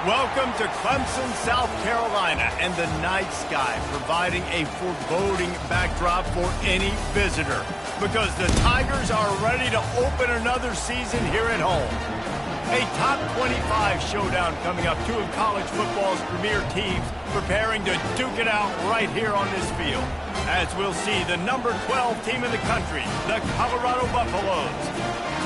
Welcome to Clemson, South Carolina, and the night sky providing a foreboding backdrop for any visitor because the Tigers are ready to open another season here at home. A top 25 showdown coming up, two of college football's premier teams preparing to duke it out right here on this field. As we'll see, the number 12 team in the country, the Colorado Buffaloes,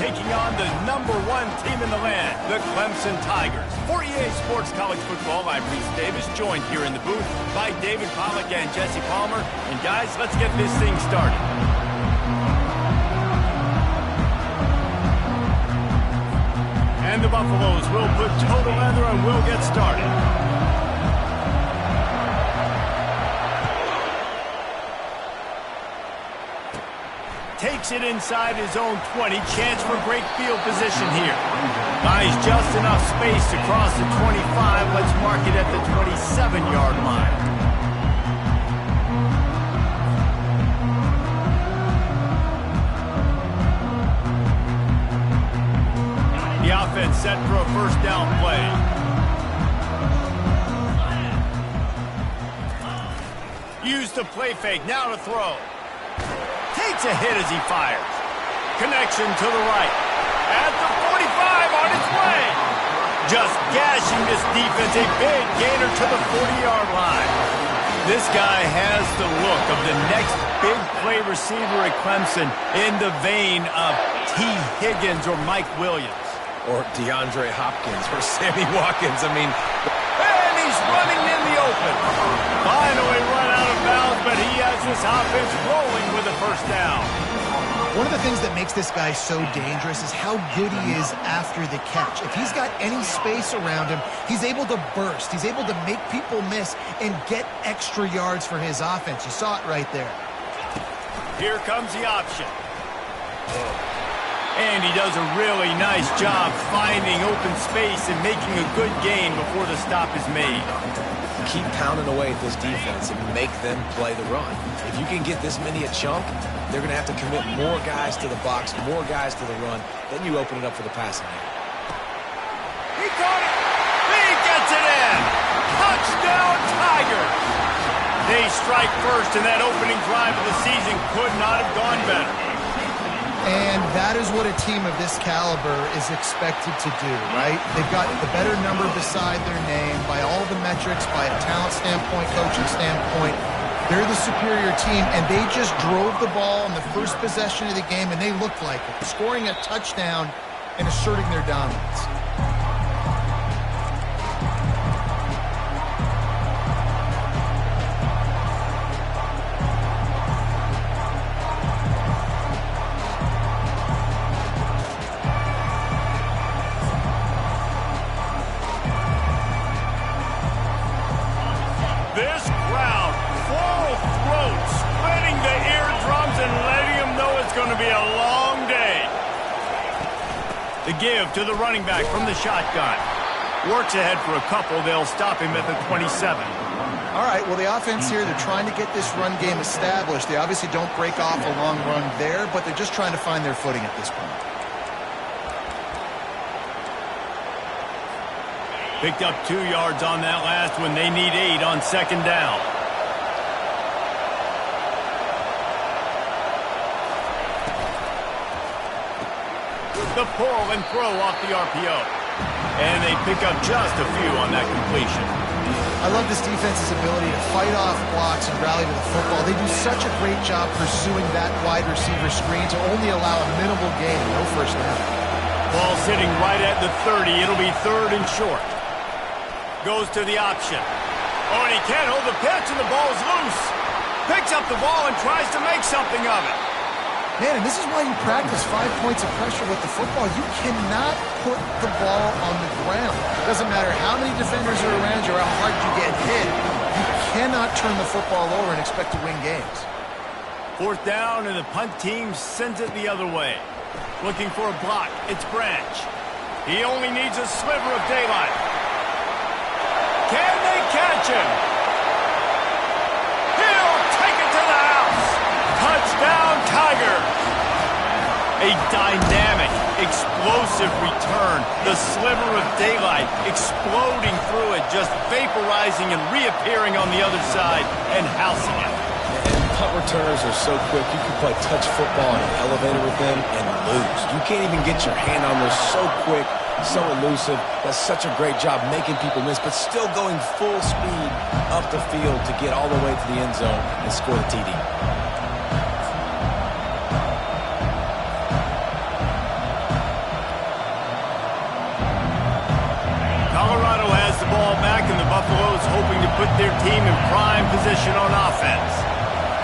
taking on the number 1 team in the land, the Clemson Tigers. For EA Sports College Football, I'm Reese Davis, joined here in the booth by David Pollack and Jesse Palmer. And guys, let's get this thing started. And the Buffaloes will put total leather and we'll get started. Takes it inside his own 20. Chance for great field position here. Buys just enough space to cross the 25. Let's mark it at the 27-yard line. The offense set for a first down play. Use the play fake. Now to throw. Takes a hit as he fires. Connection to the right. At the 45 on its way. Just gashing this defense. A big gainer to the 40-yard line. This guy has the look of the next big play receiver at Clemson in the vein of T. Higgins or Mike Williams. Or DeAndre Hopkins or Sammy Watkins. I mean, and he's running in the open. Finally run out of bounds, but he has this offense rolling with a first down. One of the things that makes this guy so dangerous is how good he is after the catch. If he's got any space around him, he's able to burst. He's able to make people miss and get extra yards for his offense. You saw it right there. Here comes the option. And he does a really nice job finding open space and making a good gain before the stop is made. keep pounding away at this defense and make them play the run. If you can get this many a chunk, they're going to have to commit more guys to the box, more guys to the run. Then you open it up for the passing game. He caught it. He gets it in. Touchdown, Tigers. They strike first, and that opening drive of the season could not have gone better. And that is what a team of this caliber is expected to do, right? They've got the better number beside their name by all the metrics, by a talent standpoint, coaching standpoint. They're the superior team, and they just drove the ball in the first possession of the game, and they looked like it, scoring a touchdown and asserting their dominance. This crowd, full throats, splitting the eardrums and letting them know it's going to be a long day. The give to the running back from the shotgun. Works ahead for a couple. They'll stop him at the 27. All right, well, the offense here, they're trying to get this run game established. They obviously don't break off a long run there, but they're just trying to find their footing at this point. Picked up 2 yards on that last one. They need 8 on second down. The pull and throw off the RPO. And they pick up just a few on that completion. I love this defense's ability to fight off blocks and rally to the football. They do such a great job pursuing that wide receiver screen to only allow a minimal gain, no first down. Ball sitting right at the 30. It'll be third and short. Goes to the option. Oh, and he can't hold the pitch, and the ball's loose. Picks up the ball and tries to make something of it. Man, and this is why you practice 5 points of pressure with the football. You cannot put the ball on the ground. Doesn't matter how many defenders are around you or how hard you get hit. You cannot turn the football over and expect to win games. Fourth down, and the punt team sends it the other way. Looking for a block. It's Branch. He only needs a sliver of daylight. Can they catch him? He'll take it to the house. Touchdown, Tigers. A dynamic, explosive return. The sliver of daylight exploding through it, just vaporizing and reappearing on the other side and housing it. And punt returners are so quick, you can play touch football in an elevator with them and lose. You can't even get your hand on those. So quick, so elusive. That's such a great job making people miss, but still going full speed up the field to get all the way to the end zone and score the TD. Colorado has the ball back, and the Buffaloes hoping to put their team in prime position on offense.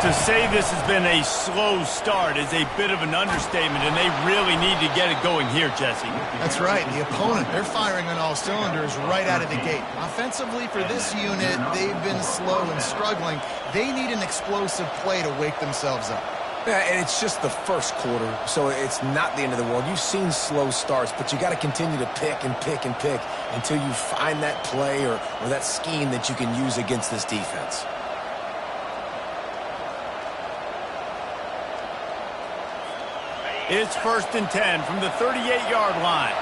To say this has been a slow start is a bit of an understatement, and they really need to get it going here, Jesse. That's right. The opponent, they're firing on all cylinders right out of the gate. Offensively, for this unit, they've been slow and struggling. They need an explosive play to wake themselves up. Yeah, and it's just the first quarter, so it's not the end of the world. You've seen slow starts, but you got to continue to pick and pick and pick until you find that play or that scheme that you can use against this defense. It's 1st and 10 from the 38-yard line.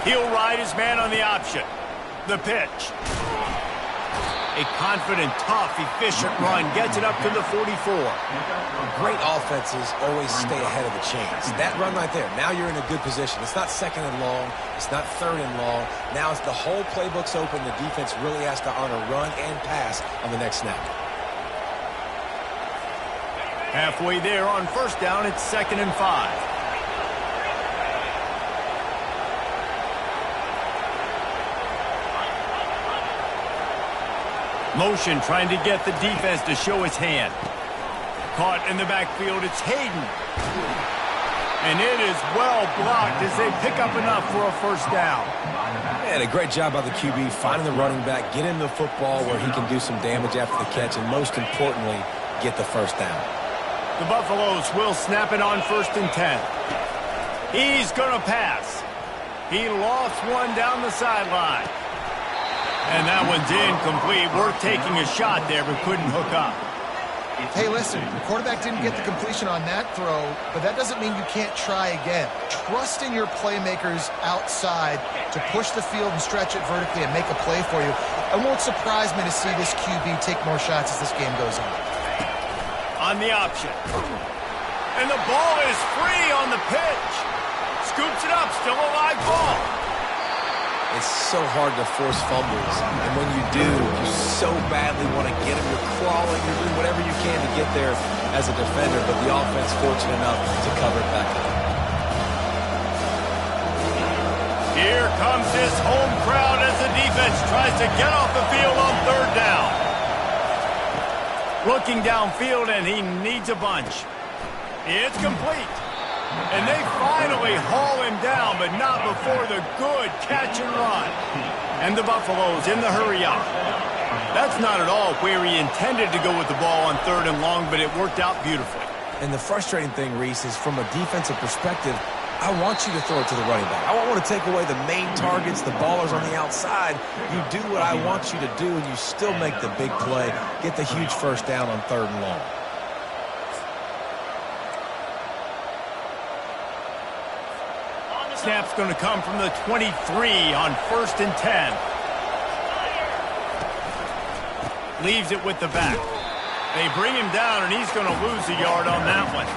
He'll ride his man on the option. The pitch. A confident, tough, efficient run gets it up to the 44. Great offenses always stay ahead of the chains. That run right there, now you're in a good position. It's not 2nd and long. It's not 3rd and long. Now it's the whole playbook's open. The defense really has to honor run and pass on the next snap. Halfway there on 1st down, it's 2nd and 5. Motion trying to get the defense to show his hand. Caught in the backfield, it's Hayden. And it is well blocked as they pick up enough for a 1st down. And a great job by the QB finding the running back, get him the football where he can do some damage after the catch, and most importantly, get the 1st down. The Buffaloes will snap it on 1st and 10. He's going to pass. He lost one down the sideline. And that one's incomplete. Worth taking a shot there, but couldn't hook up. Hey, listen, the quarterback didn't get the completion on that throw, but that doesn't mean you can't try again. Trust in your playmakers outside to push the field and stretch it vertically and make a play for you. It won't surprise me to see this QB take more shots as this game goes on. On the option. And the ball is free on the pitch. Scoops it up, still a live ball. It's so hard to force fumbles, and when you do, you so badly want to get them. You're crawling, you're doing whatever you can to get there as a defender, but the offense fortunate enough to cover it back up. Here comes his home crowd as the defense tries to get off the field on 3rd down. Looking downfield, and he needs a bunch. It's complete. And they finally haul him down, but not before the good catch and run. And the Buffaloes in the hurry up. That's not at all where he intended to go with the ball on 3rd and long, but it worked out beautifully. And the frustrating thing, Reese, is from a defensive perspective, I want you to throw it to the running back. I don't want to take away the main targets, the ballers on the outside. You do what I want you to do, and you still make the big play, get the huge 1st down on 3rd and long. Snap's going to come from the 23 on 1st and 10. Leaves it with the back. They bring him down, and he's going to lose a yard on that one.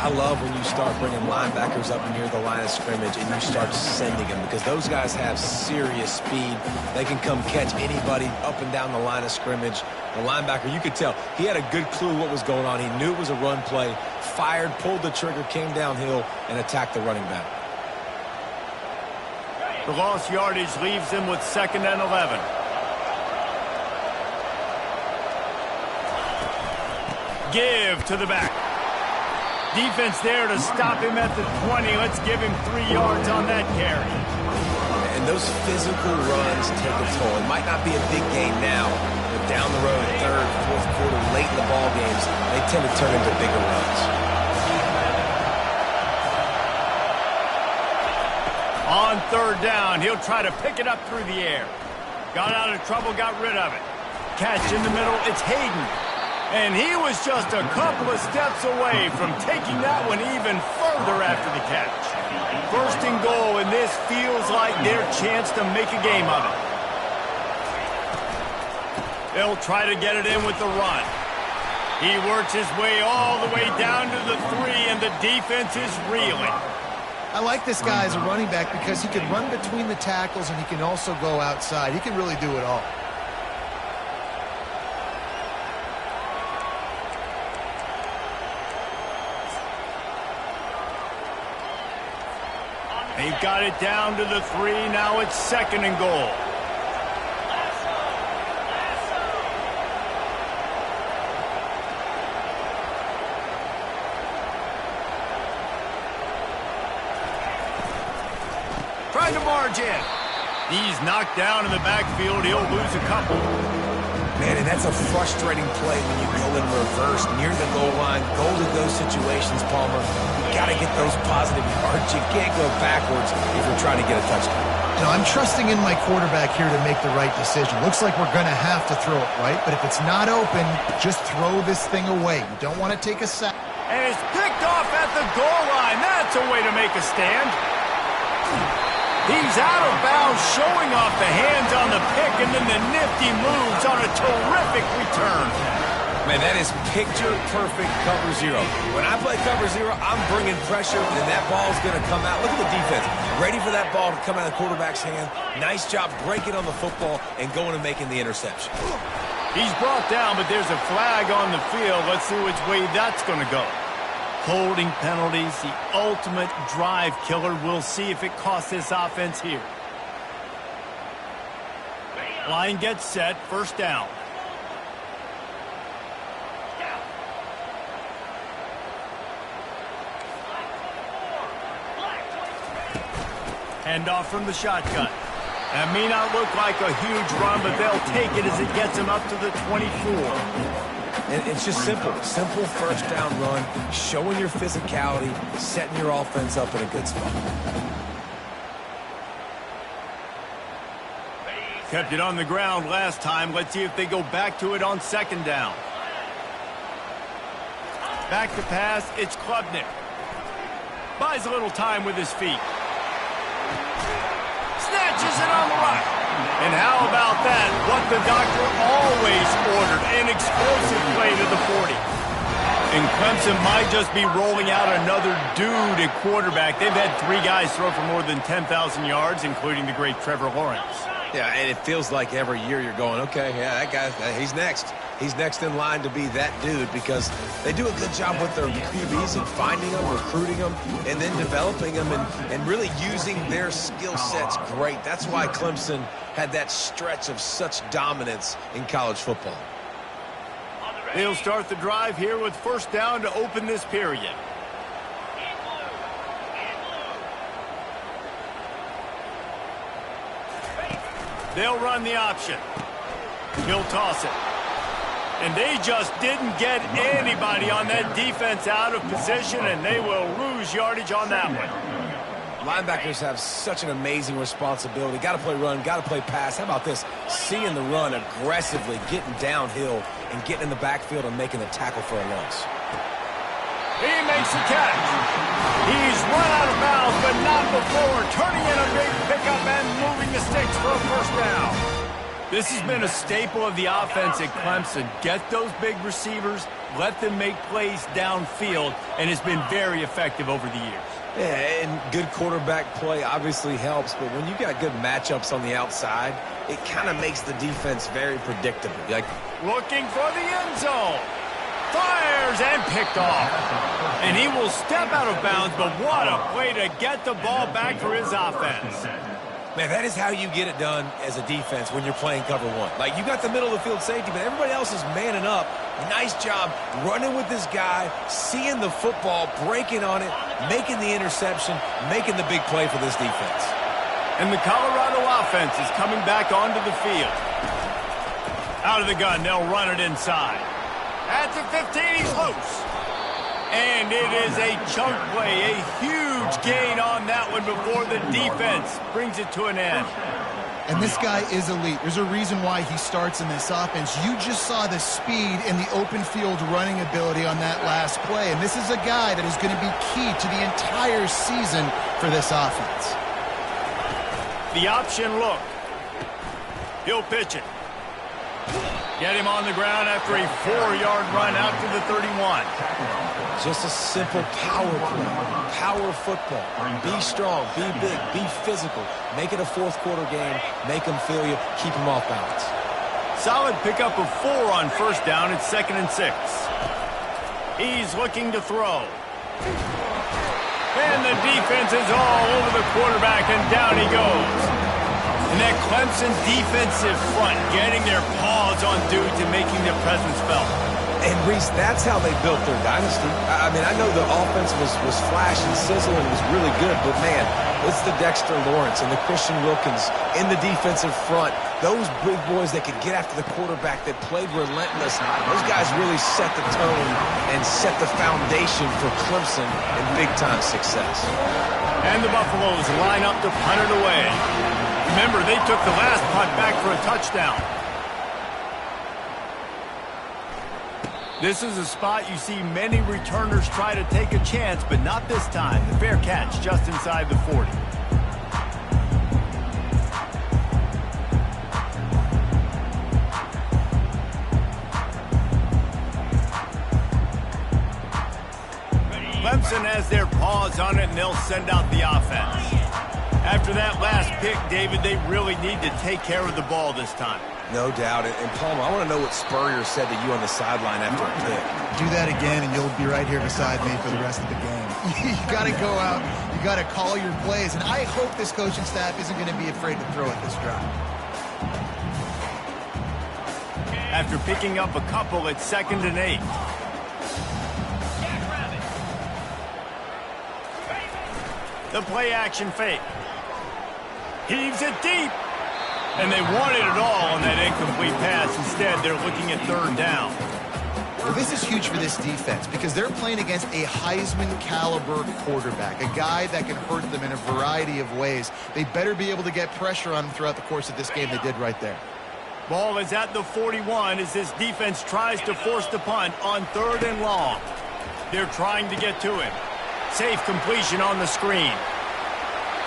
I love when you start bringing linebackers up near the line of scrimmage and you start sending them, because those guys have serious speed. They can come catch anybody up and down the line of scrimmage. The linebacker, you could tell, he had a good clue what was going on. He knew it was a run play, fired, pulled the trigger, came downhill, and attacked the running back. The lost yardage leaves him with 2nd and 11. Give to the back. Defense there to stop him at the 20. Let's give him 3 yards on that carry. And those physical runs take a toll. It might not be a big game now, but down the road, 3rd, 4th quarter, late in the ball games, they tend to turn into bigger runs. On 3rd down, he'll try to pick it up through the air. Got out of trouble, got rid of it. Catch in the middle, it's Hayden. And he was just a couple of steps away from taking that one even further after the catch. First and goal, and this feels like their chance to make a game of it. They'll try to get it in with the run. He works his way all the way down to the 3, and the defense is reeling. I like this guy as a running back because he can run between the tackles and he can also go outside. He can really do it all. They've got it down to the 3. Now it's second and goal. Trying to barge in. He's knocked down in the backfield. He'll lose a couple. Man, and that's a frustrating play when you go in reverse near the goal line. Goal to go situations, Palmer. You got to get those positive yards. You can't go backwards if you're trying to get a touchdown. You know, I'm trusting in my quarterback here to make the right decision. Looks like we're going to have to throw it, right? But if it's not open, just throw this thing away. You don't want to take a sack. And it's picked off at the goal line. That's a way to make a stand. He's out of bounds, showing off the hands on the pick, and then the nifty moves on a terrific return. Man, that is picture-perfect cover 0. When I play cover 0, I'm bringing pressure, and that ball's going to come out. Look at the defense. Ready for that ball to come out of the quarterback's hand. Nice job breaking on the football and going and making the interception. He's brought down, but there's a flag on the field. Let's see which way that's going to go. Holding penalties, the ultimate drive killer. We'll see if it costs this offense here. Line gets set, first down. Handoff from the shotgun. That may not look like a huge run, but they'll take it as it gets them up to the 24. And it's just simple. Simple first down run, showing your physicality, setting your offense up in a good spot. Kept it on the ground last time. Let's see if they go back to it on second down. Back to pass, it's Klubnik. Buys a little time with his feet. Snatches it on the right. And how about that? What the doctor always ordered, an explosive play to the 40. And Clemson might just be rolling out another dude at quarterback. They've had 3 guys throw for more than 10,000 yards, including the great Trevor Lawrence. Yeah, and it feels like every year you're going, okay, yeah, that guy, he's next. He's next in line to be that dude because they do a good job with their QBs and finding them, recruiting them, and then developing them and really using their skill sets great. That's why Clemson had that stretch of such dominance in college football. They'll start the drive here with first down to open this period. They'll run the option. He'll toss it. And they just didn't get anybody on that defense out of position, and they will lose yardage on that one. Linebackers have such an amazing responsibility. Got to play run, got to play pass. How about this? Seeing the run aggressively, getting downhill, and getting in the backfield and making the tackle for a loss. He makes the catch. He's run out of bounds, but not before turning in a big pickup and moving the sticks for a first down. This has been a staple of the offense at Clemson. Get those big receivers, let them make plays downfield, and it's been very effective over the years. Yeah, and good quarterback play obviously helps, but when you got good matchups on the outside, it kind of makes the defense very predictable. Like, looking for the end zone. Fires and picked off. And he will step out of bounds, but what a play to get the ball back for his offense. Man, that is how you get it done as a defense when you're playing cover 1. Like, you got the middle of the field safety, but everybody else is manning up. Nice job running with this guy, seeing the football, breaking on it, making the interception, making the big play for this defense. And the Colorado offense is coming back onto the field. Out of the gun, they'll run it inside. At the 15, he's loose. And it is a chunk play, a huge gain on that one before the defense brings it to an end. And this guy is elite. There's a reason why he starts in this offense. You just saw the speed and the open field running ability on that last play. And this is a guy that is going to be key to the entire season for this offense. The option look. He'll pitch it. Get him on the ground after a 4-yard run out to the 31. Just a simple power play, power football. Be strong, be big, be physical. Make it a fourth-quarter game. Make them feel you. Keep them off balance. Solid pickup of 4 on first down. It's 2nd and 6. He's looking to throw. And the defense is all over the quarterback, and down he goes. And that Clemson defensive front getting their paws on dudes and making their presence felt. And, Reese, that's how they built their dynasty. I mean, I know the offense was flash and sizzle and was really good, but, man, it's the Dexter Lawrence and the Christian Wilkins in the defensive front. Those big boys that could get after the quarterback that played relentless, those guys really set the tone and set the foundation for Clemson in big-time success. And the Buffaloes line up to punt it away. Remember, they took the last punt back for a touchdown. This is a spot you see many returners try to take a chance, but not this time. The fair catch just inside the 40. Clemson has their paws on it, and they'll send out the offense. After that last pick, David, they really need to take care of the ball this time. No doubt. And Palmer, I want to know what Spurrier said to you on the sideline after a pick. Do that again, and you'll be right here beside me for the rest of the game. You got to go out. You got to call your plays. And I hope this coaching staff isn't going to be afraid to throw at this drive. After picking up a couple, it's 2nd and 8. The play action fake. Heaves it deep. And they wanted it all on that incomplete pass. Instead, they're looking at 3rd down. Well, this is huge for this defense because they're playing against a Heisman-caliber quarterback, a guy that can hurt them in a variety of ways. They better be able to get pressure on him throughout the course of this game. They did right there. Ball is at the 41 as this defense tries to force the punt on 3rd and long. They're trying to get to him. Safe completion on the screen.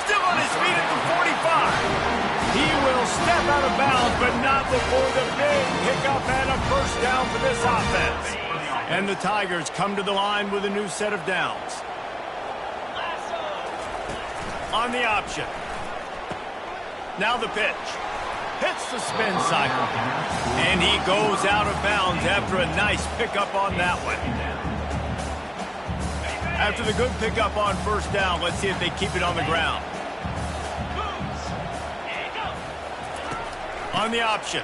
Still on his feet at the 45. He will step out of bounds, but not before the big pickup and a first down for this offense. And the Tigers come to the line with a new set of downs. On the option. Now the pitch. Hits the spin cycle. And he goes out of bounds after a nice pickup on that one. After the good pickup on first down, let's see if they keep it on the ground. On the option.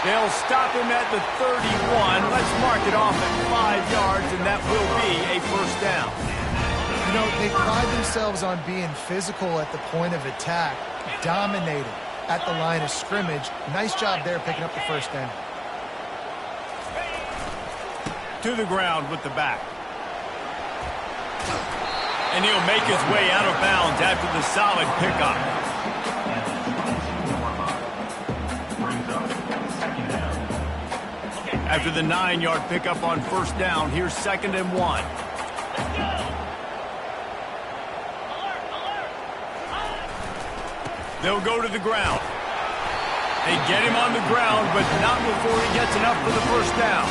They'll stop him at the 31. Let's mark it off at 5 yards, and that will be a first down. You know, they pride themselves on being physical at the point of attack, dominating at the line of scrimmage. Nice job there picking up the first down. To the ground with the back. And he'll make his way out of bounds after the solid pickup. After the 9-yard pickup on first down, here's 2nd and 1. They'll go to the ground. They get him on the ground, but not before he gets enough for the first down.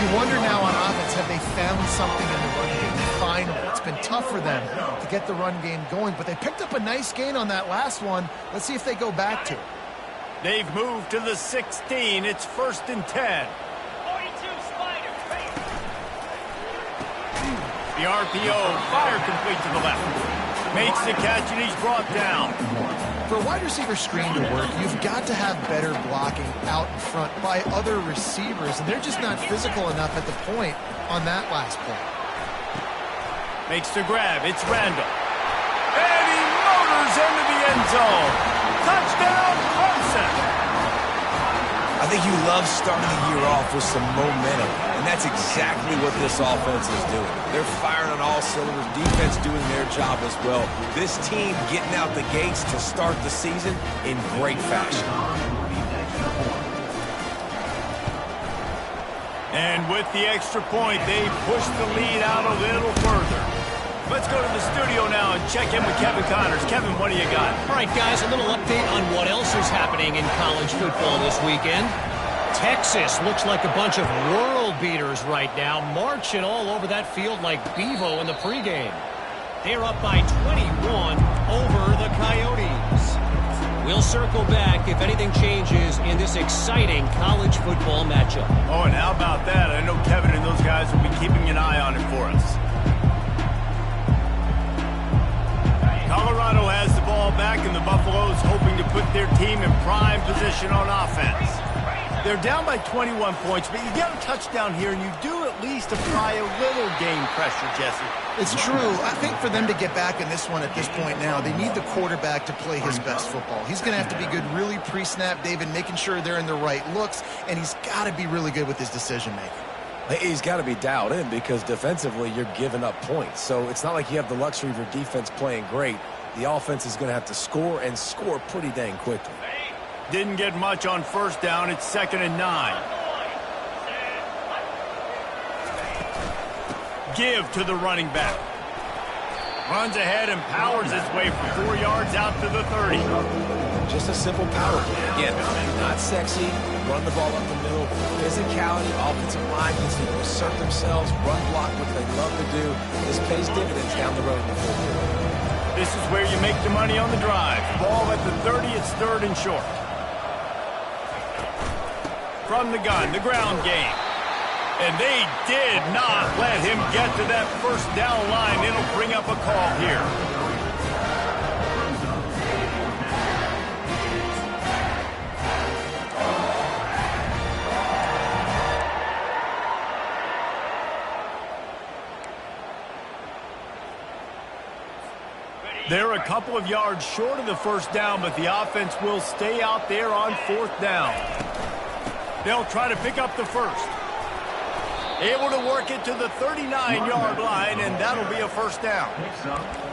You wonder now on offense, have they found something in the run game? Finally, it's been tough for them to get the run game going, but they picked up a nice gain on that last one. Let's see if they go back to it. They've moved to the 16. It's 1st and 10. The RPO, fire complete to the left. Makes the catch, and he's brought down. For a wide receiver screen to work, you've got to have better blocking out in front by other receivers, and they're just not physical enough at the point on that last play. Makes the grab. It's Randall. And he motors into the end zone. Touchdown, Clemson. I think You love starting the year off with some momentum, and that's exactly what this offense is doing. They're firing on all cylinders, defense doing their job as well. This team getting out the gates to start the season in great fashion. And with the extra point, they push the lead out a little further. Let's go to the studio now and check in with Kevin Connors. Kevin, what do you got? All right, guys, a little update on what else is happening in college football this weekend. Texas looks like a bunch of world beaters right now, marching all over that field like Bevo in the pregame. They're up by 21 over the Coyotes. We'll circle back if anything changes in this exciting college football matchup. Oh, and how about that? I know Kevin and those guys will be keeping an eye on it for us. Colorado has the ball back, and the Buffaloes hoping to put their team in prime position on offense. They're down by 21 points, but you get a touchdown here, and you do at least apply a little game pressure, Jesse. It's true. I think for them to get back in this one at this point now, they need the quarterback to play his best football. He's going to have to be good really pre-snap, David, making sure they're in the right looks, and he's got to be really good with his decision-making. He's got to be dialed in because defensively you're giving up points. So it's not like you have the luxury of your defense playing great. The offense is going to have to score and score pretty dang quickly. Didn't get much on first down. It's 2nd and 9. Give to the running back. Runs ahead and powers his way for 4 yards out to the 30. Just a simple power play. Again, not sexy. Run the ball up the middle. Physicality, offensive line gets to assert themselves, run block, what they love to do. This pays dividends down the road in the fourth quarter. This is where you make the money on the drive. Ball at the 30, it's 3rd and short. From the gun, the ground game. And they did not let him get to that first down line. It'll bring up a call here. They're a couple of yards short of the first down, but the offense will stay out there on 4th down. They'll try to pick up the first. Able to work it to the 39-yard line, and that'll be a first down.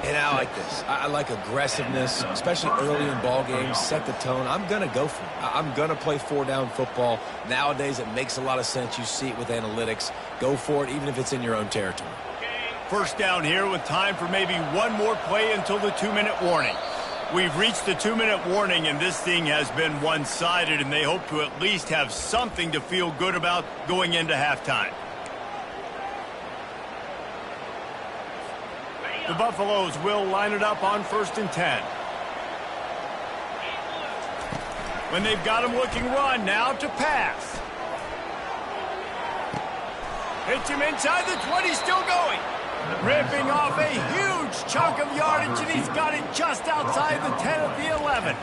And I like this. I like aggressiveness, especially early in ball games. Set the tone. I'm going to go for it. I'm going to play 4-down football. Nowadays, it makes a lot of sense. You see it with analytics. Go for it, even if it's in your own territory. First down here with time for maybe one more play until the 2-minute warning. We've reached the 2-minute warning, and this thing has been one-sided, and they hope to at least have something to feel good about going into halftime. The Buffaloes will line it up on 1st and 10. When they've got him looking run, now to pass. Hits him inside the 20, still going. Ripping off a huge chunk of yardage, and he's got it just outside the 10 at the 11.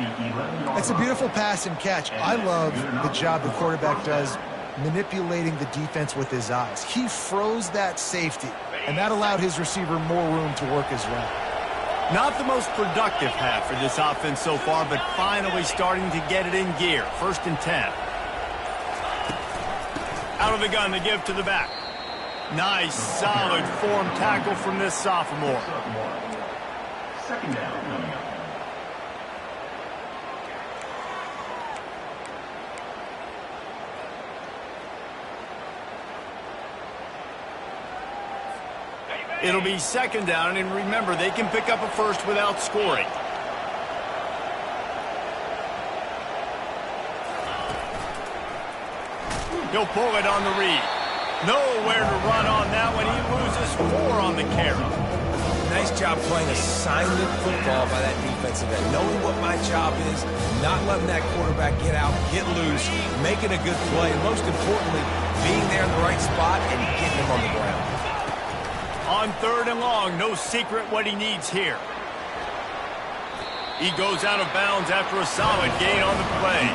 It's a beautiful pass and catch. I love the job the quarterback does manipulating the defense with his eyes. He froze that safety, and that allowed his receiver more room to work his route. Not the most productive half for this offense so far, but finally starting to get it in gear. 1st and 10. Out of the gun, the give to the back. Nice, solid form tackle from this sophomore. 2nd down coming up. It'll be 2nd down, and remember, they can pick up a first without scoring. He'll pull it on the read. Nowhere to run on that one. He loses 4 on the carry. Nice job playing assignment football by that defensive end. Knowing what my job is, not letting that quarterback get out, get loose, making a good play, and most importantly, being there in the right spot and getting him on the ground. On 3rd and long, no secret what he needs here. He goes out of bounds after a solid gain on the play.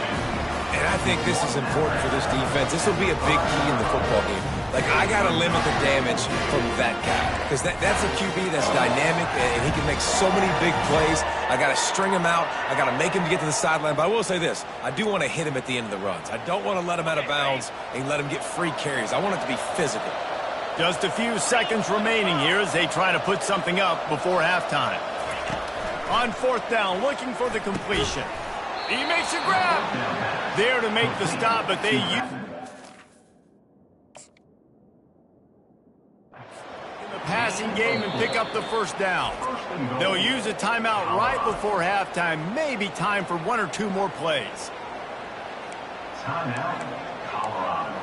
And I think this is important for this defense. This will be a big key in the football game. Like, I got to limit the damage from that guy because that's a QB that's dynamic, and he can make so many big plays. I got to string him out. I got to make him get to the sideline. But I will say this. I do want to hit him at the end of the runs. I don't want to let him out of bounds and let him get free carries. I want it to be physical. Just a few seconds remaining here as they try to put something up before halftime. On fourth down, looking for the completion. He makes a grab. There to make the stop, but they use in the passing game and pick up the first down. They'll use a timeout right before halftime. Maybe time for one or two more plays. Timeout, Colorado.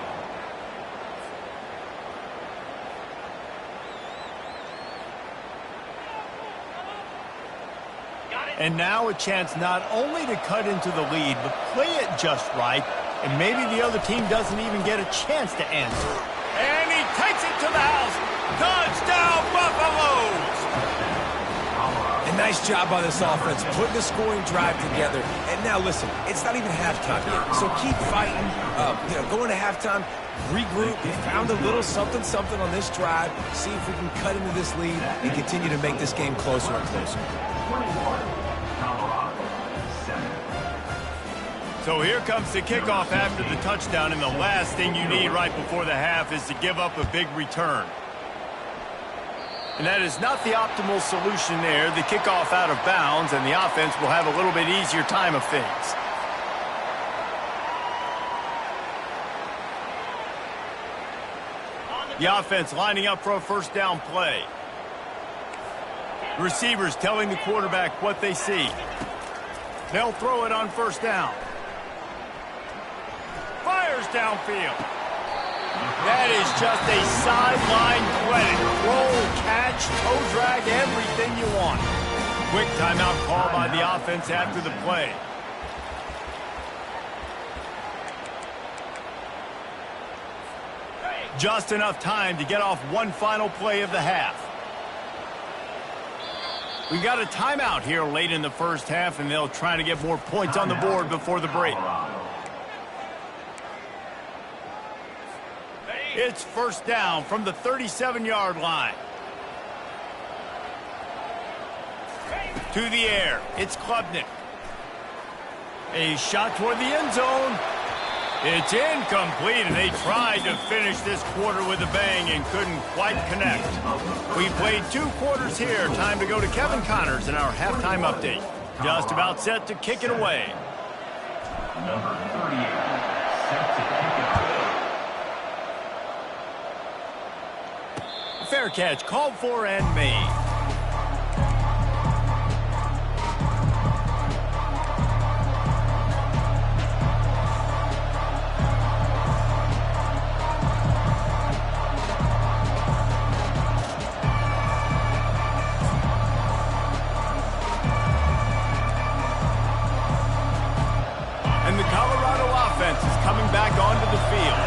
And now a chance not only to cut into the lead, but play it just right, and maybe the other team doesn't even get a chance to answer. And he takes it to the house. Touchdown, Buffaloes! A nice job by this offense, putting the scoring drive together. And now, listen, it's not even halftime yet, so keep fighting. Going to halftime, regroup. We found a little something on this drive. See if we can cut into this lead and continue to make this game closer and closer. 21. So here comes the kickoff after the touchdown, and the last thing you need right before the half is to give up a big return. And that is not the optimal solution there. The kickoff out of bounds, and the offense will have a little bit easier time of things. The offense lining up for a first down play. Receivers telling the quarterback what they see. They'll throw it on first down. Fires downfield. That is just a sideline credit. Roll, catch, toe drag, everything you want. Quick timeout call by the offense after the play. Just enough time to get off one final play of the half. We got a timeout here late in the first half, and they'll try to get more points on the board before the break. It's first down from the 37-yard line. To the air, it's Klubnik. A shot toward the end zone. It's incomplete, and they tried to finish this quarter with a bang and couldn't quite connect. We played 2 quarters here. Time to go to Kevin Connors in our halftime update. Just about set to kick it away. Number 38, set to kick it away. Fair catch called for and made. And the Colorado offense is coming back onto the field.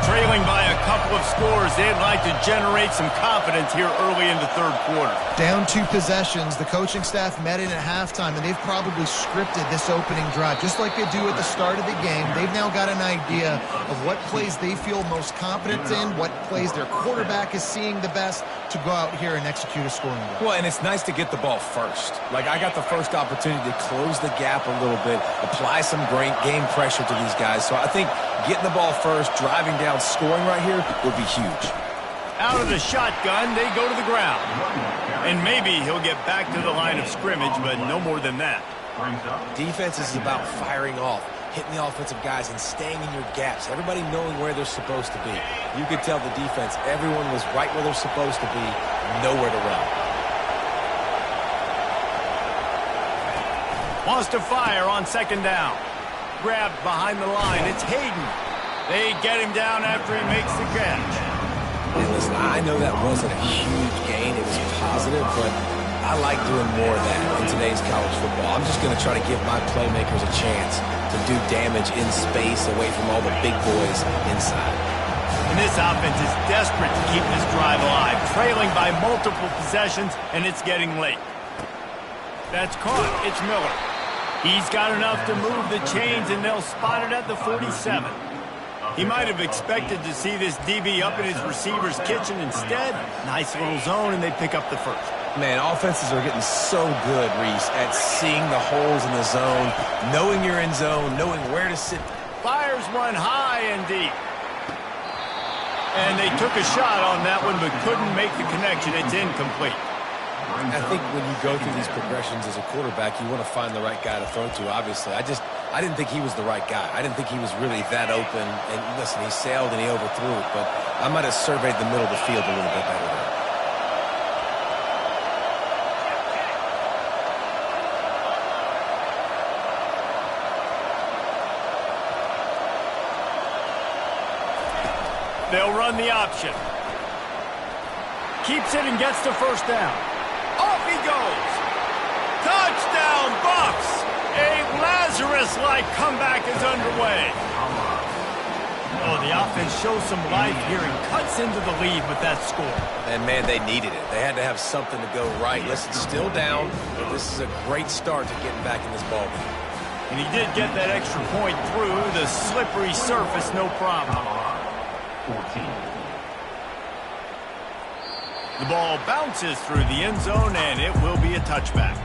Trailing by a couple of scores, they'd like to generate some confidence here early in the third quarter. Down 2 possessions, the coaching staff met in at halftime, and they've probably scripted this opening drive. Just like they do at the start of the game, they've now got an idea of what plays they feel most confident in, what plays their quarterback is seeing the best to go out here and execute a scoring drive. Well, and it's nice to get the ball first. Like, I got the first opportunity to close the gap a little bit, apply some great game pressure to these guys. So I think getting the ball first, driving down, scoring right here would be huge. Out of the shotgun, they go to the ground. And maybe he'll get back to the line of scrimmage, but no more than that. Defense is about firing off, hitting the offensive guys and staying in your gaps. Everybody knowing where they're supposed to be. You could tell the defense, everyone was right where they're supposed to be, nowhere to run. Wants to fire on second down. Grabbed behind the line. It's Hayden. They get him down after he makes the catch. And listen, I know that wasn't a huge gain. It was positive, but I like doing more of that in today's college football. I'm just going to try to give my playmakers a chance to do damage in space away from all the big boys inside. And this offense is desperate to keep this drive alive, trailing by multiple possessions, and it's getting late. That's caught. It's Miller. He's got enough to move the chains, and they'll spot it at the 47. He might have expected to see this DB up in his receiver's kitchen. Instead, nice little zone, and they pick up the first. Man, offenses are getting so good, Reese, at seeing the holes in the zone, knowing you're in zone, knowing where to sit. Fires one high and deep. And they took a shot on that one, but couldn't make the connection. It's incomplete. I think when you go through these progressions as a quarterback, you want to find the right guy to throw to, obviously. I didn't think he was the right guy. I didn't think he was really that open. And listen, he sailed and he overthrew it, but I might have surveyed the middle of the field a little bit better there. They'll run the option. Keeps it and gets the first down. Off he goes. Touchdown, Bucks. A Lazarus-like comeback is underway. Oh, the offense shows some life here and cuts into the lead with that score. And, man, they needed it. They had to have something to go right. Listen, still down, but this is a great start to getting back in this ballgame. And he did get that extra point through the slippery surface, no problem. 14. The ball bounces through the end zone, and it will be a touchback.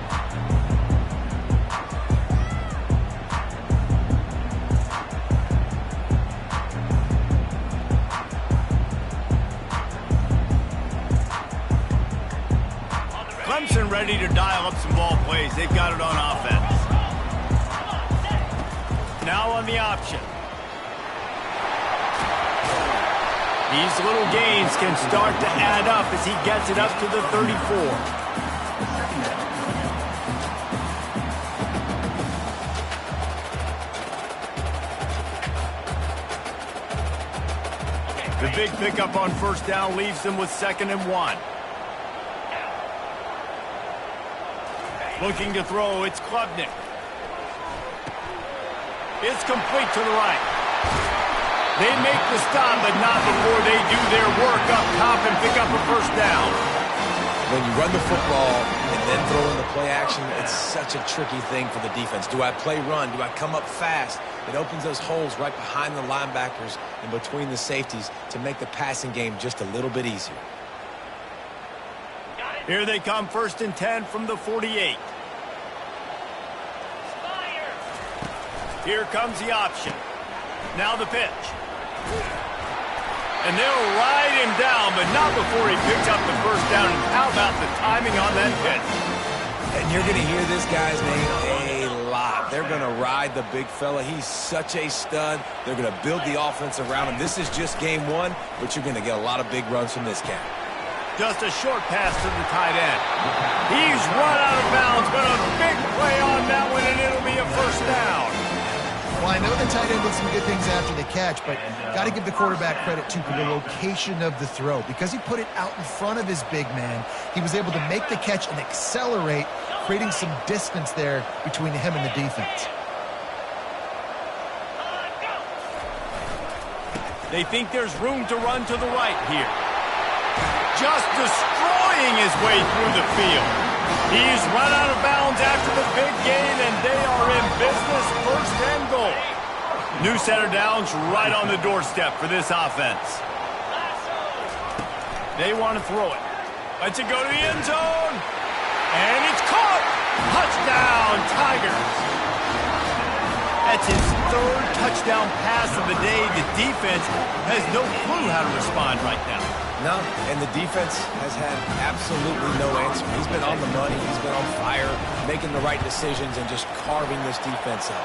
Clemson ready to dial up some ball plays. They've got it on offense. Now on the option. These little gains can start to add up as he gets it up to the 34. The big pickup on first down leaves them with 2nd and 1. Looking to throw, it's Klubnik. It's complete to the right. They make the stop, but not before they do their work up top and pick up a first down. When you run the football and then throw in the play action, it's such a tricky thing for the defense. Do I play run? Do I come up fast? It opens those holes right behind the linebackers and between the safeties to make the passing game just a little bit easier. Here they come, 1st and 10 from the 48. Here comes the option. Now the pitch. And they'll ride him down, but not before he picks up the first down. And how about the timing on that pitch? And you're going to hear this guy's name a lot. They're going to ride the big fella. He's such a stud. They're going to build the offense around him. This is just game 1, but you're going to get a lot of big runs from this cat. Just a short pass to the tight end. He's run out of bounds, but a big play on that one, and it'll be a first down. Well, I know the tight end did some good things after the catch, but got to give the quarterback credit, too, for the location of the throw. Because he put it out in front of his big man, he was able to make the catch and accelerate, creating some distance there between him and the defense. They think there's room to run to the right here. Just destroying his way through the field. He's run out of bounds after the big gain, and they are in business, 1st and goal. New set of downs right on the doorstep for this offense. They want to throw it. Let's it go to the end zone. And it's caught. Touchdown, Tigers. That's his 3rd touchdown pass of the day. The defense has no clue how to respond right now. No, and the defense has had absolutely no answer. He's been on the money. He's been on fire, making the right decisions and just carving this defense up.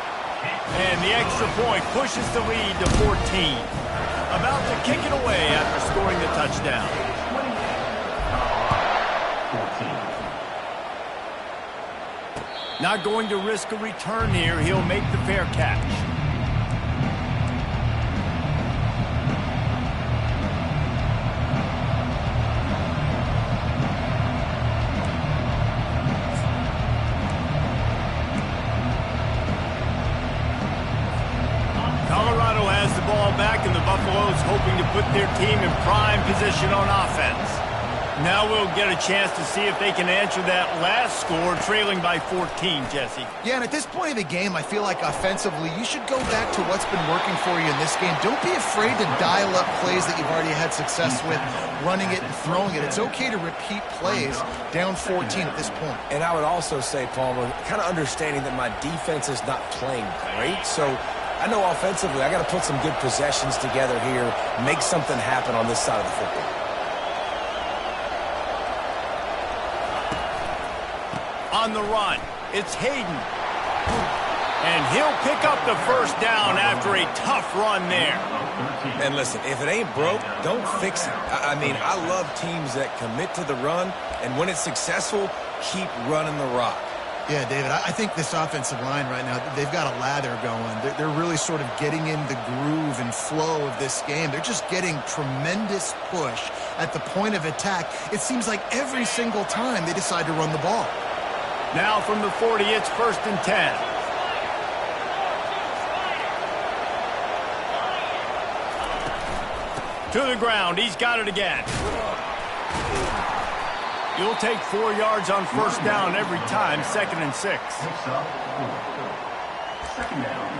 And the extra point pushes the lead to 14. About to kick it away after scoring the touchdown. 14. Not going to risk a return here. He'll make the fair catch. Colorado has the ball back, and the Buffaloes hoping to put their team in prime position on offense. Now we'll get a chance to see if they can answer that last score, trailing by 14, Jesse. Yeah, and at this point of the game, I feel like offensively, you should go back to what's been working for you in this game. Don't be afraid to dial up plays that you've already had success with, running it and throwing it. It's okay to repeat plays down 14 at this point. And I would also say, Palmer, kind of understanding that my defense is not playing great, so I know offensively I got to put some good possessions together here, make something happen on this side of the football. On the run, it's Hayden. And he'll pick up the first down after a tough run there. And listen, if it ain't broke, don't fix it. I mean, I love teams that commit to the run, and when it's successful, keep running the rock. Yeah, David, I think this offensive line right now, they've got a lather going. They're really sort of getting in the groove and flow of this game. They're just getting tremendous push at the point of attack. It seems like every single time they decide to run the ball. Now from the 40, it's 1st and 10. To the ground, he's got it again. You'll take 4 yards on first down every time, 2nd and 6. Picks up 4. 2nd down.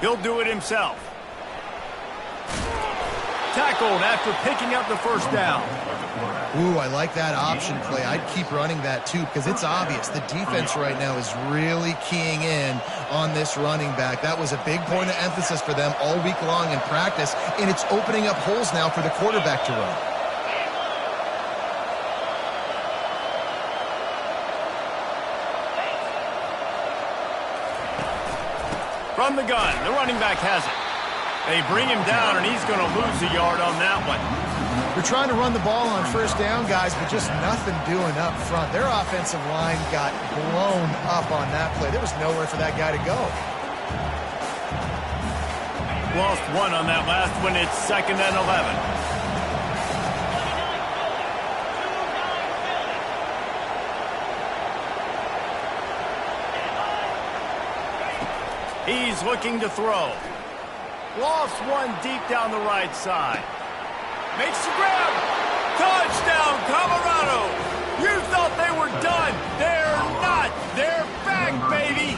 He'll do it himself. Tackled after picking up the first down. Ooh, I like that option play. I'd keep running that too because it's obvious the defense right now is really keying in on this running back. That was a big point of emphasis for them all week long in practice, and it's opening up holes now for the quarterback to run. From the gun, the running back has it. They bring him down, and he's going to lose a yard on that one. They're trying to run the ball on first down, guys, but just nothing doing up front. Their offensive line got blown up on that play. There was nowhere for that guy to go. Lost 1 on that last one. It's 2nd and 11. He's looking to throw. Lost 1 deep down the right side. Makes the grab. Touchdown, Colorado. You thought they were done. They're not. They're back, baby.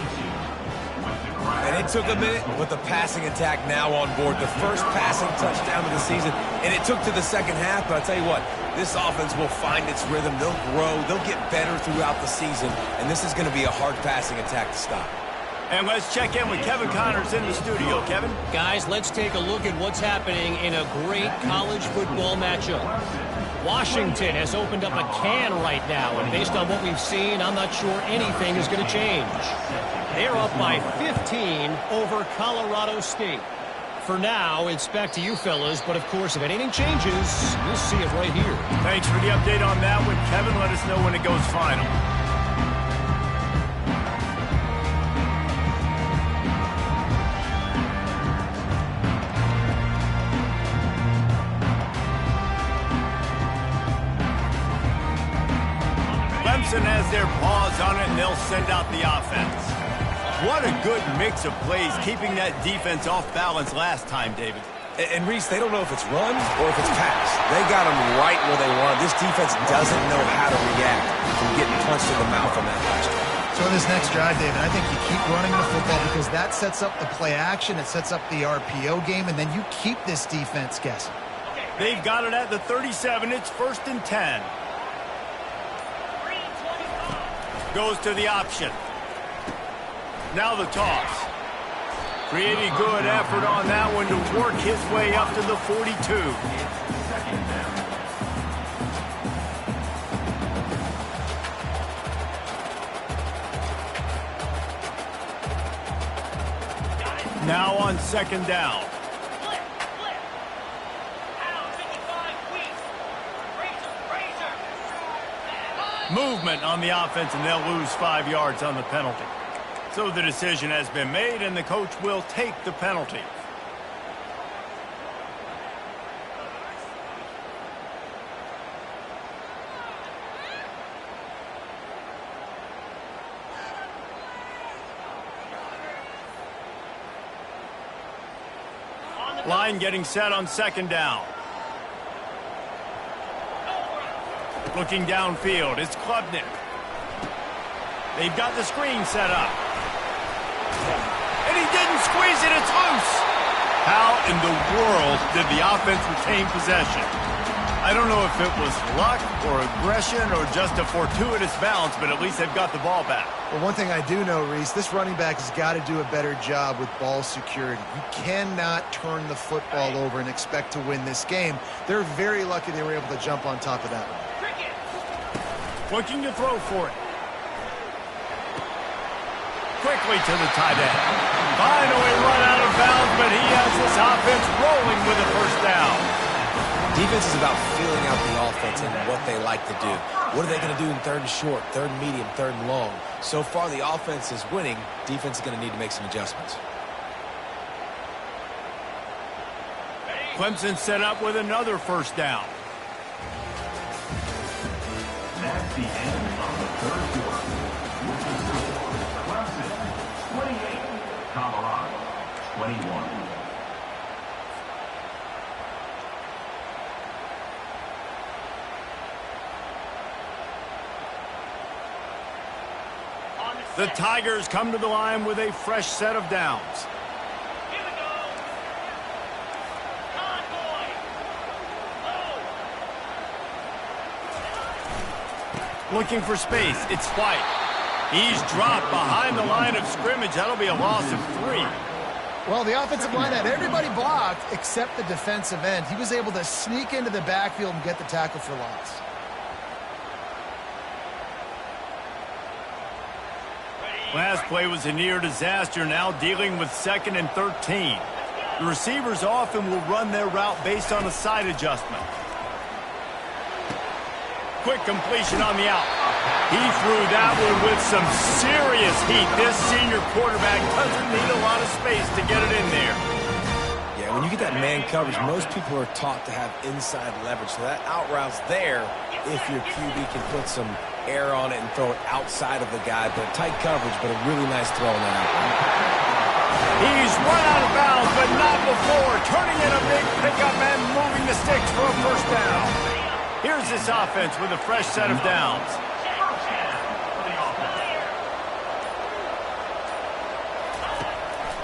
And it took a minute, but the passing attack now on board. The first passing touchdown of the season, and it took to the second half, but I'll tell you what, this offense will find its rhythm. They'll grow. They'll get better throughout the season, and this is going to be a hard passing attack to stop. And let's check in with Kevin Connors in the studio. Kevin? Guys, let's take a look at what's happening in a great college football matchup. Washington has opened up a can right now, and based on what we've seen, I'm not sure anything is going to change. They're up by 15 over Colorado State. For now, it's back to you fellas, but of course, if anything changes, you'll see it right here. Thanks for the update on that one, Kevin. Let us know when it goes final. Clemson has their paws on it, and they'll send out the offense. What a good mix of plays, keeping that defense off balance last time, David. And Reese, they don't know if it's run or if it's pass. They got them right where they want. This defense doesn't know how to react from getting punched in the mouth on that last drive. So in this next drive, David, I think you keep running the football because that sets up the play action, it sets up the RPO game, and then you keep this defense guessing. They've got it at the 37. It's 1st and 10. Goes to the option. Now the toss. Pretty good effort on that one to work his way up to the 42. Now on 2nd down. Movement on the offense, and they'll lose 5 yards on the penalty. So the decision has been made, and the coach will take the penalty. Line getting set on second down. Looking downfield, it's Klubnik. They've got the screen set up. And he didn't squeeze it, it's loose. How in the world did the offense retain possession? I don't know if it was luck or aggression or just a fortuitous bounce, but at least they've got the ball back. Well, one thing I do know, Reese, this running back has got to do a better job with ball security. You cannot turn the football over and expect to win this game. They're very lucky they were able to jump on top of that one. Looking to throw for it. Quickly to the tight end. Finally run out of bounds, but he has this offense rolling with a first down. Defense is about feeling out the offense and what they like to do. What are they going to do in third and short, third and medium, third and long? So far, the offense is winning. Defense is going to need to make some adjustments. Clemson set up with another first down. That's the end of the third quarter. With the score, Clemson 28, Colorado 21. The Tigers come to the line with a fresh set of downs. Here we go. Convoy. Oh. Looking for space. It's White. He's dropped behind the line of scrimmage. That'll be a loss of 3. Well, the offensive line had everybody blocked except the defensive end. He was able to sneak into the backfield and get the tackle for loss. Last play was a near disaster, now dealing with 2nd and 13. The receivers often will run their route based on a side adjustment. Quick completion on the out. He threw that one with some serious heat. This senior quarterback doesn't need a lot of space to get it in there. Yeah, when you get that man coverage, most people are taught to have inside leverage. So that out route's there if your QB can put some air on it and throw it outside of the guy. But tight coverage, but a really nice throw on that out. He's run out of bounds, but not before. Turning in a big pickup and moving the sticks for a first down. Here's this offense with a fresh set of downs.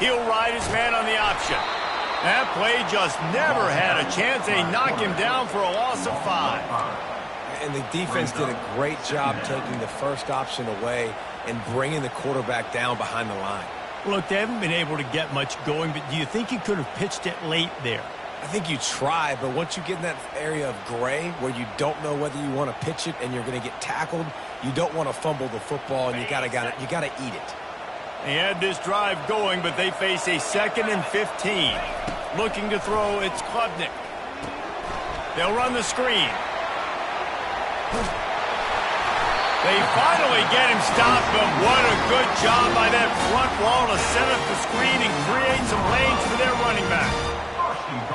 He'll ride his man on the option. That play just never had a chance. They knock him down for a loss of 5. And the defense did a great job taking the first option away and bringing the quarterback down behind the line. Look, they haven't been able to get much going, but do you think he could have pitched it late there? I think you try, but once you get in that area of gray where you don't know whether you want to pitch it and you're going to get tackled, you don't want to fumble the football, and you got to eat it. They had this drive going, but they face a 2nd and 15. Looking to throw, it's Klubnik. They'll run the screen. They finally get him stopped, but what a good job by that front wall to set up the screen and create some lanes for their running back.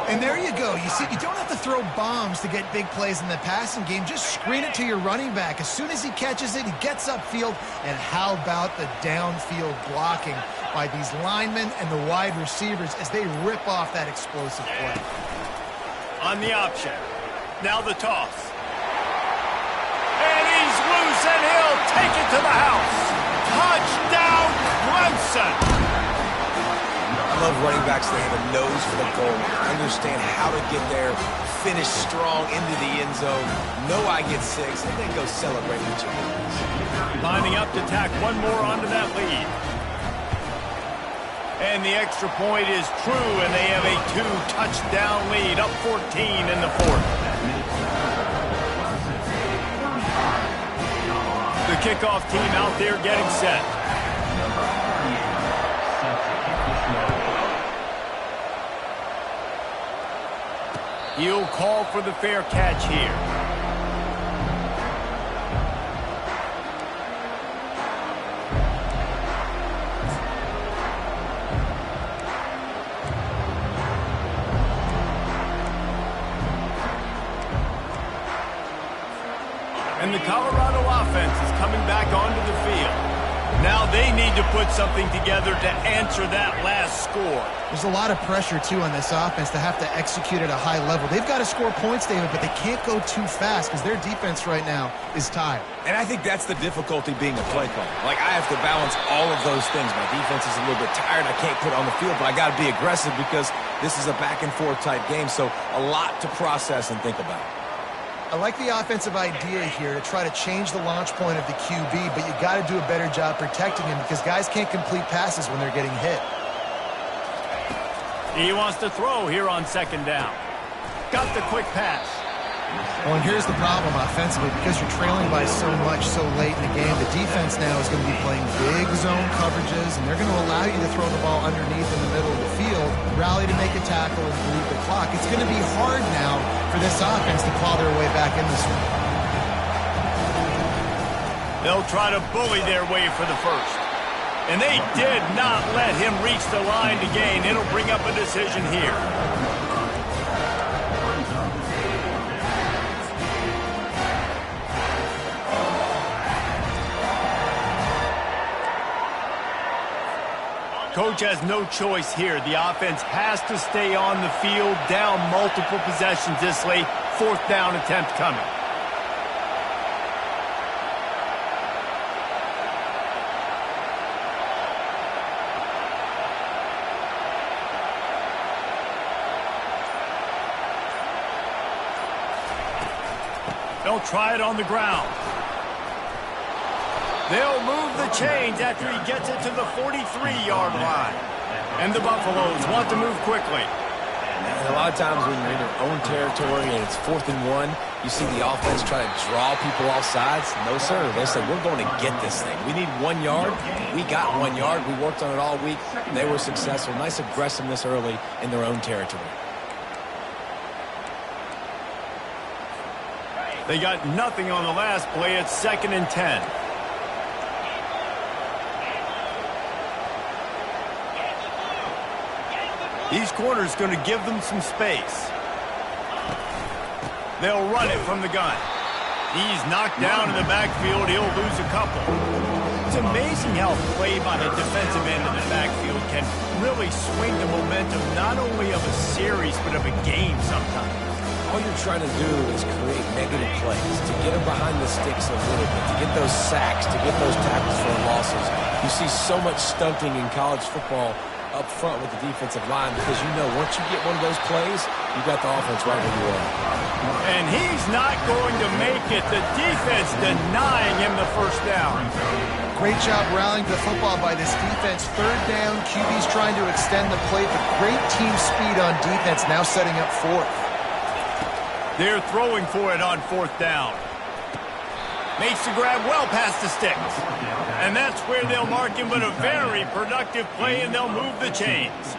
And there you go. You see, you don't have to throw bombs to get big plays in the passing game. Just screen it to your running back. As soon as he catches it, he gets upfield. And how about the downfield blocking by these linemen and the wide receivers as they rip off that explosive play. On the option. Now the toss. And he's loose, and he'll take it to the house. Touchdown, Clemson. I love running backs that have a nose for the goal, understand how to get there, finish strong into the end zone, know I get 6, and then go celebrate with your boys. Lining up to tack one more onto that lead. And the extra point is true, and they have a 2-touchdown lead, up 14 in the 4th. The kickoff team out there getting set. He'll call for the fair catch here. Colorado offense is coming back onto the field. Now they need to put something together to answer that last score. There's a lot of pressure, too, on this offense to have to execute at a high level. They've got to score points, David, but they can't go too fast because their defense right now is tired. And I think that's the difficulty being a play caller. Like, I have to balance all of those things. My defense is a little bit tired. I can't put it on the field, but I got to be aggressive because this is a back-and-forth type game, so a lot to process and think about. I like the offensive idea here to try to change the launch point of the QB, but you got to do a better job protecting him because guys can't complete passes when they're getting hit. He wants to throw here on second down. Got the quick pass. Well, and here's the problem offensively. Because you're trailing by so much so late in the game, the defense now is going to be playing big zone coverages, and they're going to allow you to throw the ball underneath in the middle of the field, rally to make a tackle, and bleed the clock. It's going to be hard now for this offense to claw their way back in this one. They'll try to bully their way for the first. And they did not let him reach the line to gain. It'll bring up a decision here. Coach has no choice here. The offense has to stay on the field, down multiple possessions this late. Fourth down attempt coming. They'll try it on the ground. They'll move the chains after he gets it to the 43-yard line. And the Buffaloes want to move quickly. And a lot of times when you're in your own territory and it's 4th and 1, you see the offense try to draw people off sides. No, sir. They said, we're going to get this thing. We need 1 yard. We got 1 yard. We worked on it all week. They were successful. Nice aggressiveness early in their own territory. They got nothing on the last play. It's 2nd and 10. These corners going to give them some space. They'll run it from the gun. He's knocked down in the backfield. He'll lose a couple. It's amazing how play by the defensive end of the backfield can really swing the momentum not only of a series but of a game sometimes. All you're trying to do is create negative plays, to get them behind the sticks a little bit, to get those sacks, to get those tackles for losses. You see so much stunting in college football up front with the defensive line because you know once you get one of those plays, you got the offense right where you are. And he's not going to make it. The defense denying him the first down. Great job rallying the football by this defense. 3rd down, QB's trying to extend the play, but great team speed on defense, now setting up 4th. They're throwing for it on 4th down. Makes the grab well past the sticks. And that's where they'll mark him, but a very productive play, and they'll move the chains.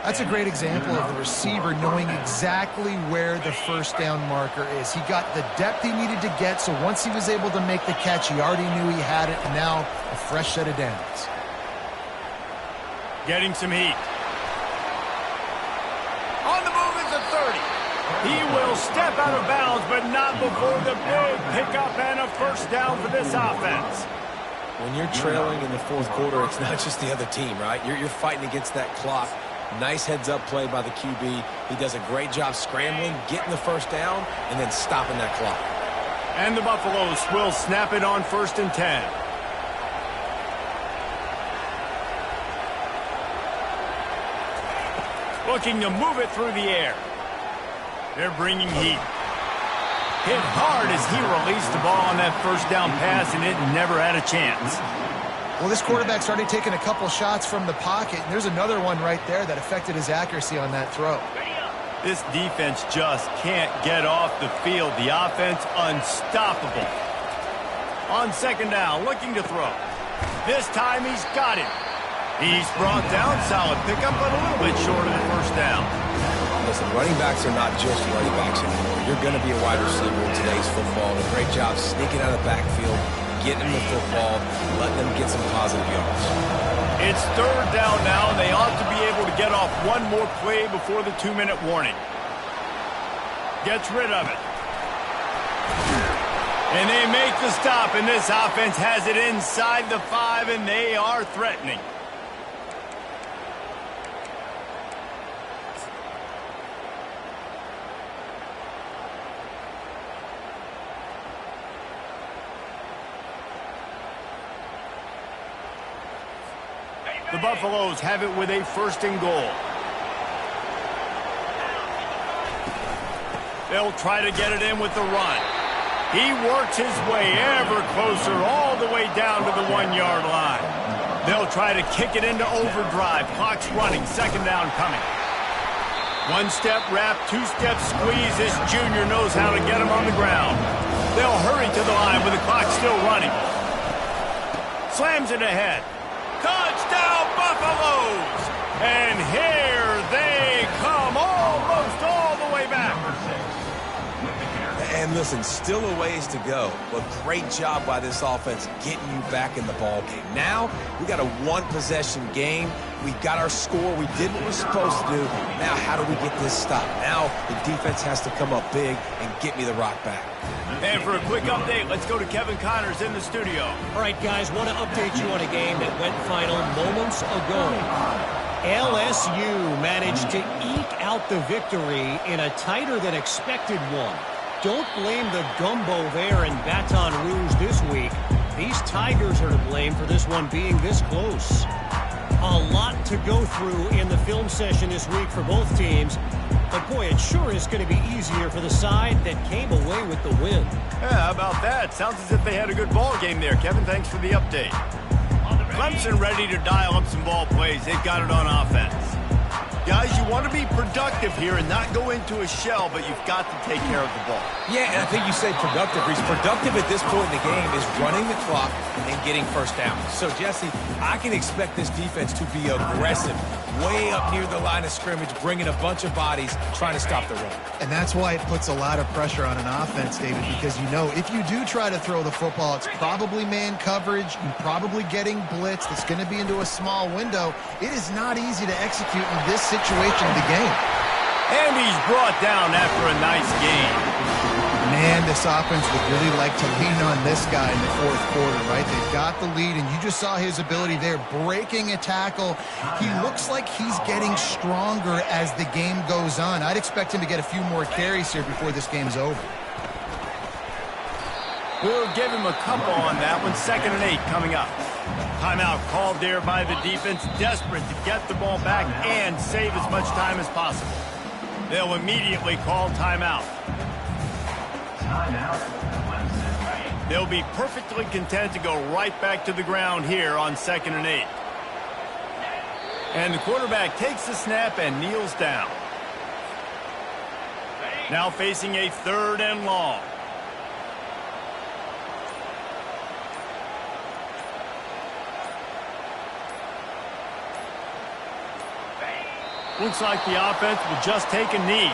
That's a great example of the receiver knowing exactly where the first down marker is. He got the depth he needed to get, so once he was able to make the catch, he already knew he had it, and now a fresh set of downs. Getting some heat. On the move is the 30. He will step out of bounds, but not before the big pickup and a first down for this offense. When you're trailing in the 4th quarter, it's not just the other team, right? You're fighting against that clock. Nice heads-up play by the QB. He does a great job scrambling, getting the first down, and then stopping that clock. And the Buffaloes will snap it on 1st and 10. Looking to move it through the air. They're bringing heat. Hit hard as he released the ball on that first down pass, and it never had a chance. Well, this quarterback's already taken a couple shots from the pocket, and there's another one right there that affected his accuracy on that throw. This defense just can't get off the field. The offense unstoppable. On 2nd down, looking to throw. This time he's got it. He's brought down, solid pickup, but a little bit short of the first down. Listen, running backs are not just running backs anymore. You're going to be a wide receiver in today's football. A great job sneaking out of the backfield, getting them the football, letting them get some positive yards. It's 3rd down now, and they ought to be able to get off one more play before the 2-minute warning. Gets rid of it. And they make the stop, and this offense has it inside the 5, and they are threatening. The Buffaloes have it with a 1st and goal. They'll try to get it in with the run. He works his way ever closer all the way down to the 1-yard line. They'll try to kick it into overdrive. Clock's running. 2nd down coming. 1-step wrap, 2-step squeeze. This junior knows how to get him on the ground. They'll hurry to the line with the clock still running. Slams it ahead. Touchdown, Buffaloes! And here they come, almost all the way back. And listen, still a ways to go, but great job by this offense getting you back in the ball game. Now, we got a 1-possession game. We got our score. We did what we're supposed to do. Now, how do we get this stopped? Now, the defense has to come up big and get me the rock back. And for a quick update, let's go to Kevin Connors in the studio. All right, guys, want to update you on a game that went final moments ago. LSU managed to eke out the victory in a tighter than expected one. Don't blame the gumbo there in Baton Rouge this week. These Tigers are to blame for this one being this close. A lot to go through in the film session this week for both teams. But, boy, it sure is going to be easier for the side that came away with the win. Yeah, how about that? Sounds as if they had a good ball game there. Kevin, thanks for the update. Clemson ready to dial up some ball plays. They've got it on offense. Guys, you want to be productive here and not go into a shell, but you've got to take care of the ball. Yeah, and I think you say productive, Reese. Productive at this point in the game is running the clock and getting 1st down. So, Jesse, I can expect this defense to be aggressive, way up near the line of scrimmage, bringing a bunch of bodies, trying to stop the run. And that's why it puts a lot of pressure on an offense, David, because you know if you do try to throw the football, it's probably man coverage, you're probably getting blitzed, it's going to be into a small window. It is not easy to execute in this situation of the game. And he's brought down after a nice game. Man, this offense would really like to lean on this guy in the 4th quarter, right? They've got the lead, and you just saw his ability there, breaking a tackle. He looks like he's getting stronger as the game goes on. I'd expect him to get a few more carries here before this game's over. We'll give him a couple on that one. 2nd and 8 coming up. Timeout called there by the defense, desperate to get the ball back and save as much time as possible. They'll immediately call timeout. They'll be perfectly content to go right back to the ground here on 2nd and 8. And the quarterback takes the snap and kneels down. Now facing a 3rd and long. Looks like the offense will just take a knee.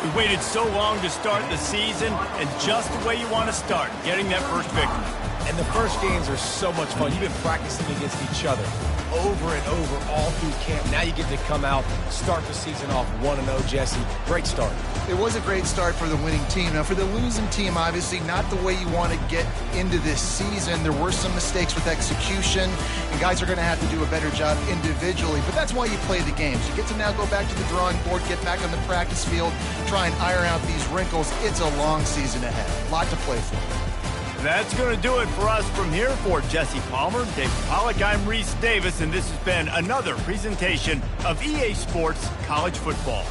We waited so long to start the season, and just the way you want to start, getting that first victory. And the first games are so much fun. You've been practicing against each other over and over all through camp. Now you get to come out, start the season off 1-0, Jesse. Great start. It was a great start for the winning team. Now, for the losing team, obviously not the way you want to get into this season. There were some mistakes with execution, and guys are going to have to do a better job individually. But that's why you play the games. You get to now go back to the drawing board, get back on the practice field, try and iron out these wrinkles. It's a long season ahead. A lot to play for. That's going to do it for us from here. For Jesse Palmer, Dave Pollack, I'm Reese Davis, and this has been another presentation of EA Sports College Football.